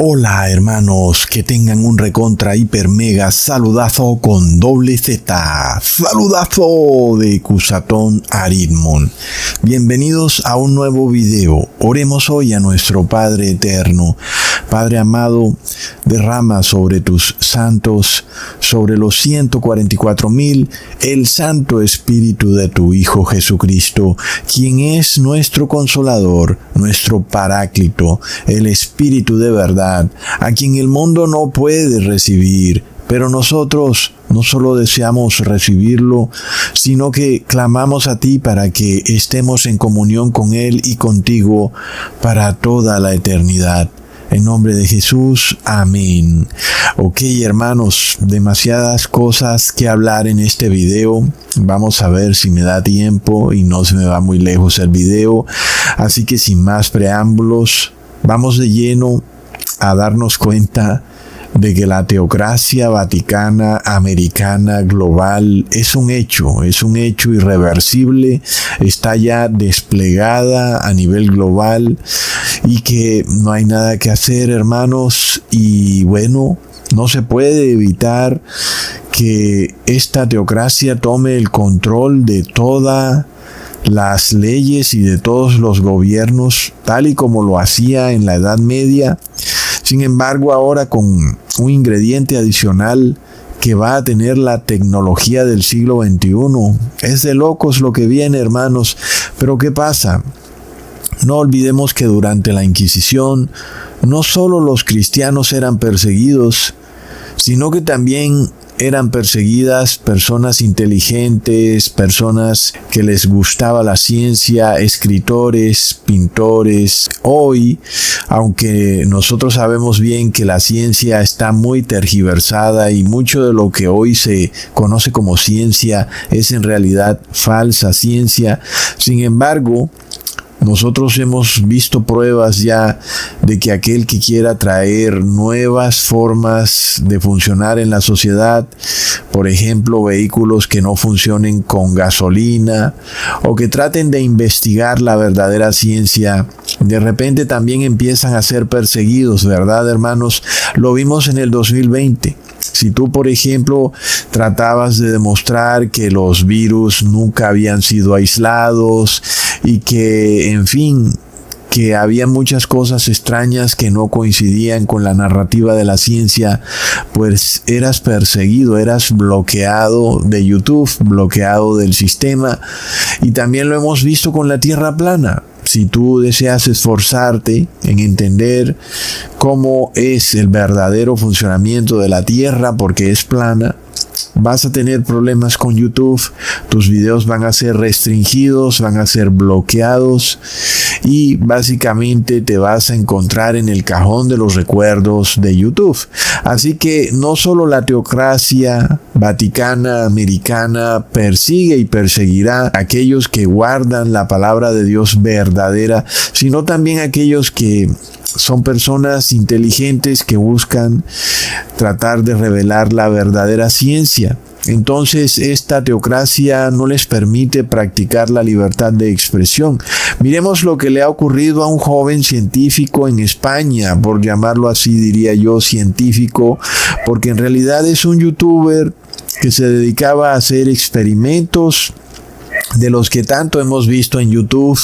Hola hermanos, que tengan un recontra hiper mega saludazo con doble Z, saludazo de Cusatón Aritmon. Bienvenidos a un nuevo video. Oremos hoy a nuestro Padre eterno. Padre amado, derrama sobre tus santos, sobre los 144,000, el Santo Espíritu de tu Hijo Jesucristo, quien es nuestro Consolador, nuestro Paráclito, el Espíritu de verdad, a quien el mundo no puede recibir, pero nosotros no solo deseamos recibirlo, sino que clamamos a ti para que estemos en comunión con Él y contigo para toda la eternidad. En nombre de Jesús, amén. Ok, hermanos, demasiadas cosas que hablar en este video. Vamos a ver si me da tiempo y no se me va muy lejos el video. Así que sin más preámbulos, vamos de lleno a darnos cuenta de que la teocracia vaticana, americana, global es un hecho irreversible, está ya desplegada a nivel global y que no hay nada que hacer, hermanos, y bueno, no se puede evitar que esta teocracia tome el control de todas las leyes y de todos los gobiernos, tal y como lo hacía en la Edad Media. Sin embargo, ahora con un ingrediente adicional que va a tener la tecnología del siglo XXI. Es de locos lo que viene, hermanos. Pero ¿qué pasa? No olvidemos que durante la Inquisición no solo los cristianos eran perseguidos, sino que también eran perseguidas personas inteligentes, personas que les gustaba la ciencia, escritores, pintores. Hoy, aunque nosotros sabemos bien que la ciencia está muy tergiversada y mucho de lo que hoy se conoce como ciencia es en realidad falsa ciencia, sin embargo, nosotros hemos visto pruebas ya de que aquel que quiera traer nuevas formas de funcionar en la sociedad, por ejemplo, vehículos que no funcionen con gasolina o que traten de investigar la verdadera ciencia, de repente también empiezan a ser perseguidos, ¿verdad, hermanos? Lo vimos en el 2020. Si tú, por ejemplo, tratabas de demostrar que los virus nunca habían sido aislados y que, en fin, que había muchas cosas extrañas que no coincidían con la narrativa de la ciencia, pues eras perseguido, eras bloqueado de YouTube, bloqueado del sistema. Y también lo hemos visto con la Tierra plana. Si tú deseas esforzarte en entender cómo es el verdadero funcionamiento de la Tierra, porque es plana, vas a tener problemas con YouTube, tus videos van a ser restringidos, van a ser bloqueados y básicamente te vas a encontrar en el cajón de los recuerdos de YouTube. Así que no solo la teocracia vaticana, americana, persigue y perseguirá a aquellos que guardan la palabra de Dios verdadera, sino también aquellos que son personas inteligentes que buscan tratar de revelar la verdadera ciencia. Entonces, esta teocracia no les permite practicar la libertad de expresión. Miremos lo que le ha ocurrido a un joven científico en España, por llamarlo así, diría yo, científico, porque en realidad es un youtuber que se dedicaba a hacer experimentos de los que tanto hemos visto en YouTube.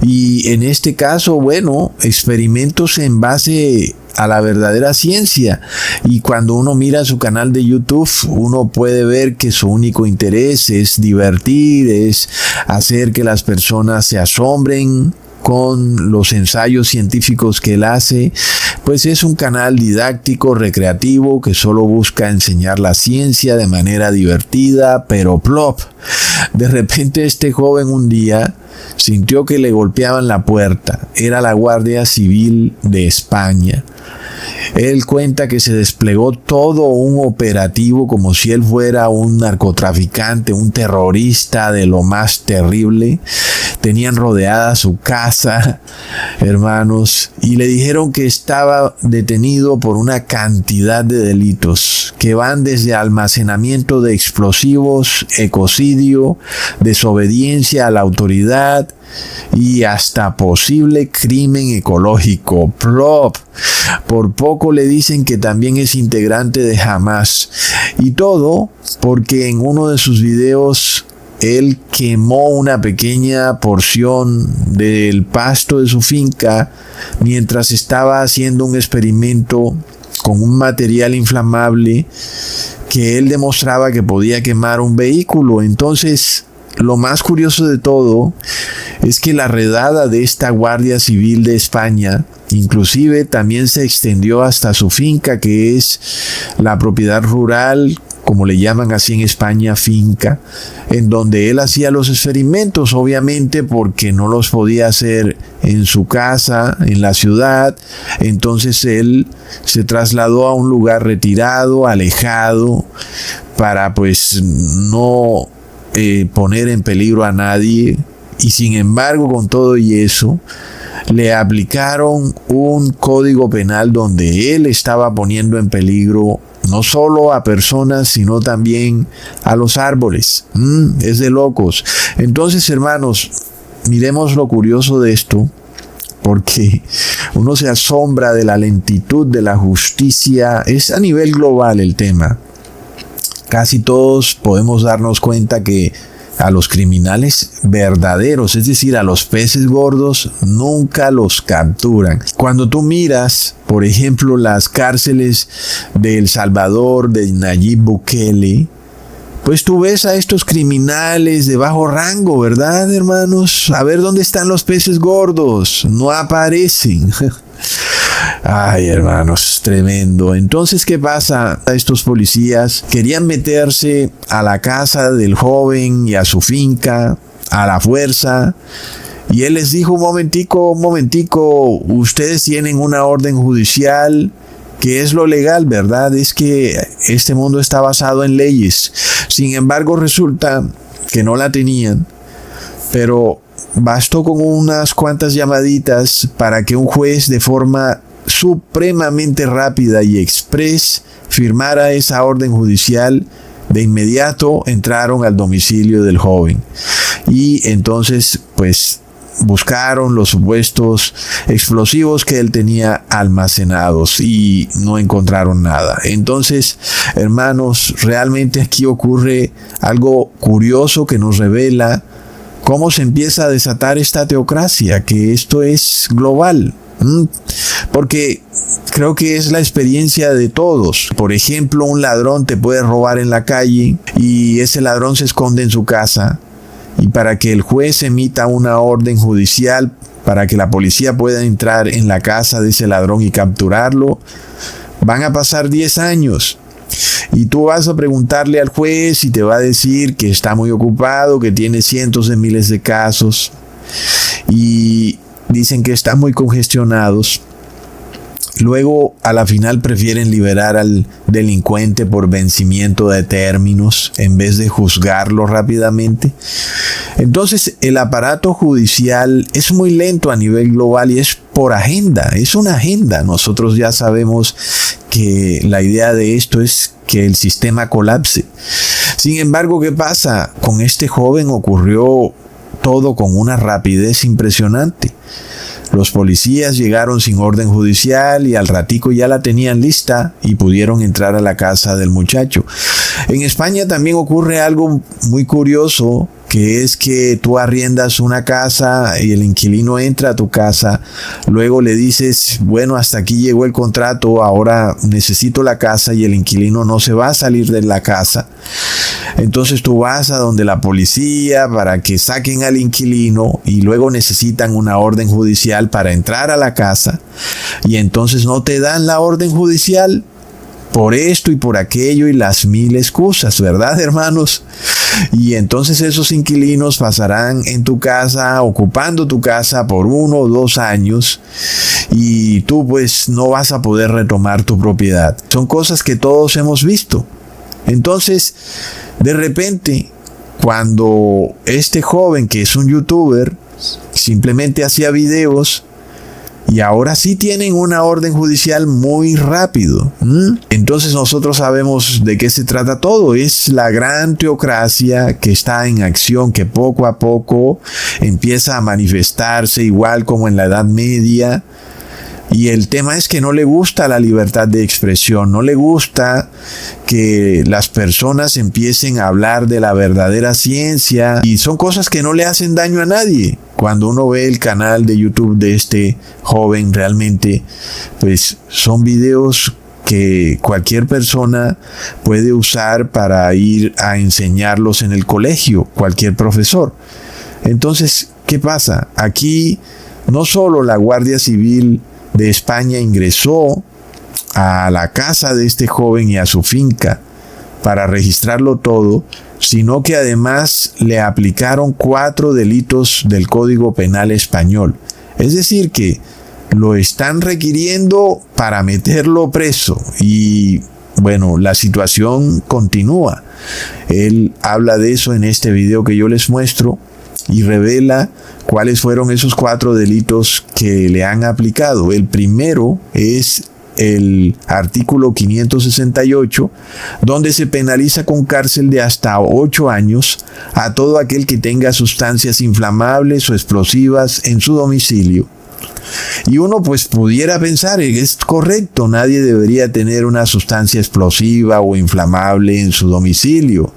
Y en este caso, bueno, experimentos en base a la verdadera ciencia. Y cuando uno mira su canal de YouTube, uno puede ver que su único interés es divertir, es hacer que las personas se asombren con los ensayos científicos que él hace. Pues es un canal didáctico, recreativo, que solo busca enseñar la ciencia de manera divertida, pero plop. De repente este joven un día sintió que le golpeaban la puerta. Era la Guardia Civil de España. Él cuenta que se desplegó todo un operativo como si él fuera un narcotraficante, un terrorista de lo más terrible. tenían rodeada su casa, hermanos, y le dijeron que estaba detenido por una cantidad de delitos que van desde almacenamiento de explosivos, ecocidio, desobediencia a la autoridad y hasta posible crimen ecológico. ¡Plop! Por poco le dicen que también es integrante de Hamas. Y todo porque en uno de sus videos él quemó una pequeña porción del pasto de su finca mientras estaba haciendo un experimento con un material inflamable que él demostraba que podía quemar un vehículo. Entonces, lo más curioso de todo es que la redada de esta Guardia Civil de España inclusive también se extendió hasta su finca, que es la propiedad rural, como le llaman así en España, finca, en donde él hacía los experimentos, obviamente porque no los podía hacer en su casa, en la ciudad. Entonces él se trasladó a un lugar retirado, alejado, para pues no poner en peligro a nadie. Y sin embargo, con todo y eso, le aplicaron un código penal donde él estaba poniendo en peligro no solo a personas, sino también a los árboles. Es de locos. Entonces, hermanos, miremos lo curioso de esto, porque uno se asombra de la lentitud de la justicia. Es a nivel global el tema. Casi todos podemos darnos cuenta que a los criminales verdaderos, es decir, a los peces gordos, nunca los capturan. Cuando tú miras, por ejemplo, las cárceles de El Salvador, de Nayib Bukele, pues tú ves a estos criminales de bajo rango, ¿verdad, hermanos? A ver dónde están los peces gordos. No aparecen. Ay, hermanos, tremendo. Entonces, ¿qué pasa? Estos policías querían meterse a la casa del joven y a su finca a la fuerza. Y él les dijo, un momentico, ustedes tienen una orden judicial, que es lo legal, ¿verdad? Es que este mundo está basado en leyes. Sin embargo, resulta que no la tenían, pero bastó con unas cuantas llamaditas para que un juez de forma supremamente rápida y express firmara esa orden judicial. De inmediato entraron al domicilio del joven y entonces pues buscaron los supuestos explosivos que él tenía almacenados y no encontraron nada. Entonces, hermanos, realmente aquí ocurre algo curioso que nos revela cómo se empieza a desatar esta teocracia, que esto es global. Porque creo que es la experiencia de todos. Por ejemplo, un ladrón te puede robar en la calle y ese ladrón se esconde en su casa, y para que el juez emita una orden judicial para que la policía pueda entrar en la casa de ese ladrón y capturarlo, van a pasar 10 años. Y tú vas a preguntarle al juez y te va a decir que está muy ocupado, que tiene cientos de miles de casos y dicen que están muy congestionados. Luego, a la final, prefieren liberar al delincuente por vencimiento de términos en vez de juzgarlo rápidamente. Entonces, el aparato judicial es muy lento a nivel global y es por agenda, es una agenda. Nosotros ya sabemos que la idea de esto es que el sistema colapse. Sin embargo, ¿qué pasa? Con este joven ocurrió todo con una rapidez impresionante. Los policías llegaron sin orden judicial y al ratico ya la tenían lista y pudieron entrar a la casa del muchacho. En España también ocurre algo muy curioso, que es que tú arriendas una casa y el inquilino entra a tu casa, luego le dices, bueno, hasta aquí llegó el contrato, ahora necesito la casa, y el inquilino no se va a salir de la casa. Entonces tú vas a donde la policía para que saquen al inquilino y luego necesitan una orden judicial para entrar a la casa, y entonces no te dan la orden judicial por esto y por aquello y las mil excusas, ¿verdad, hermanos? Y entonces esos inquilinos pasarán en tu casa, ocupando tu casa por 1 o 2 años, y tú pues no vas a poder retomar tu propiedad. Son cosas que todos hemos visto. Entonces, de repente, cuando este joven, que es un youtuber, simplemente hacía videos y ahora sí tienen una orden judicial muy rápido. Entonces nosotros sabemos de qué se trata todo. Es la gran teocracia que está en acción, que poco a poco empieza a manifestarse igual como en la Edad Media. Y el tema es que no le gusta la libertad de expresión, no le gusta que las personas empiecen a hablar de la verdadera ciencia, y son cosas que no le hacen daño a nadie. Cuando uno ve el canal de YouTube de este joven, realmente pues son videos que cualquier persona puede usar para ir a enseñarlos en el colegio, cualquier profesor. Entonces, ¿qué pasa? Aquí no solo la Guardia Civil de España ingresó a la casa de este joven y a su finca para registrarlo todo, sino que además le aplicaron 4 delitos del Código Penal español. Es decir, que lo están requiriendo para meterlo preso. Y bueno, la situación continúa. Él habla de eso en este video que yo les muestro y revela cuáles fueron esos 4 delitos que le han aplicado. El primero es el artículo 568, donde se penaliza con cárcel de hasta 8 años a todo aquel que tenga sustancias inflamables o explosivas en su domicilio. Y uno pues pudiera pensar, es correcto, nadie debería tener una sustancia explosiva o inflamable en su domicilio.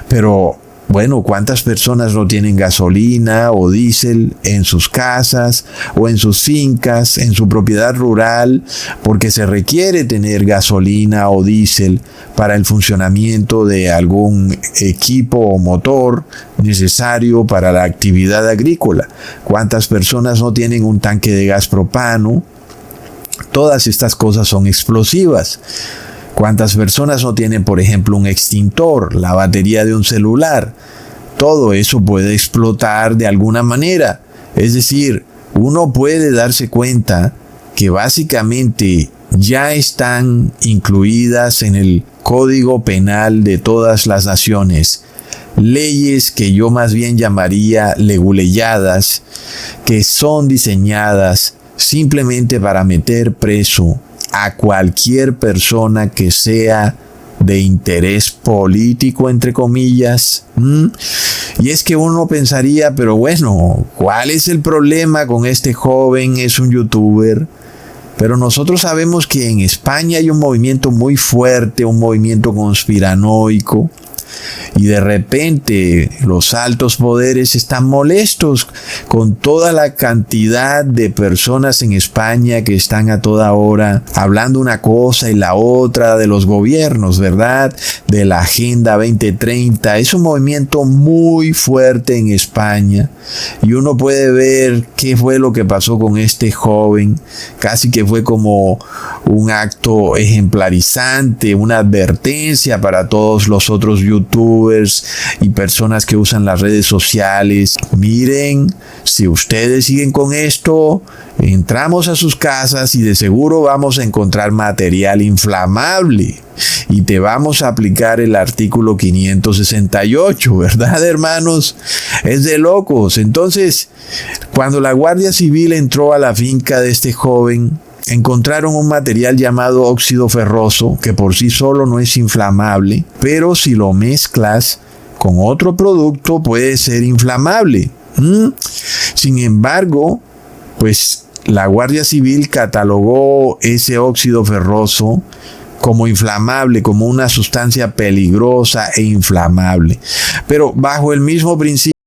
Pero bueno, ¿cuántas personas no tienen gasolina o diésel en sus casas o en sus fincas, en su propiedad rural, porque se requiere tener gasolina o diésel para el funcionamiento de algún equipo o motor necesario para la actividad agrícola? ¿Cuántas personas no tienen un tanque de gas propano? Todas estas cosas son explosivas. ¿Cuántas personas no tienen, por ejemplo, un extintor, la batería de un celular? Todo eso puede explotar de alguna manera. Es decir, uno puede darse cuenta que básicamente ya están incluidas en el Código Penal de todas las naciones leyes que yo más bien llamaría leguleyadas, que son diseñadas simplemente para meter preso a cualquier persona que sea de interés político, entre comillas. Y es que uno pensaría, pero bueno, ¿cuál es el problema con este joven? Es un youtuber. Pero nosotros sabemos que en España hay un movimiento muy fuerte, un movimiento conspiranoico. Y de repente los altos poderes están molestos con toda la cantidad de personas en España que están a toda hora hablando una cosa y la otra de los gobiernos, ¿verdad? De la Agenda 2030. Es un movimiento muy fuerte en España y uno puede ver qué fue lo que pasó con este joven. Casi que fue como un acto ejemplarizante, una advertencia para todos los otros youtubers y personas que usan las redes sociales. Miren, si ustedes siguen con esto, entramos a sus casas y de seguro vamos a encontrar material inflamable y te vamos a aplicar el artículo 568, ¿verdad, hermanos? Es de locos. Entonces, cuando la Guardia Civil entró a la finca de este joven, encontraron un material llamado óxido ferroso, que por sí solo no es inflamable, pero si lo mezclas con otro producto puede ser inflamable. Sin embargo, pues la Guardia Civil catalogó ese óxido ferroso como inflamable, como una sustancia peligrosa e inflamable. Pero bajo el mismo principio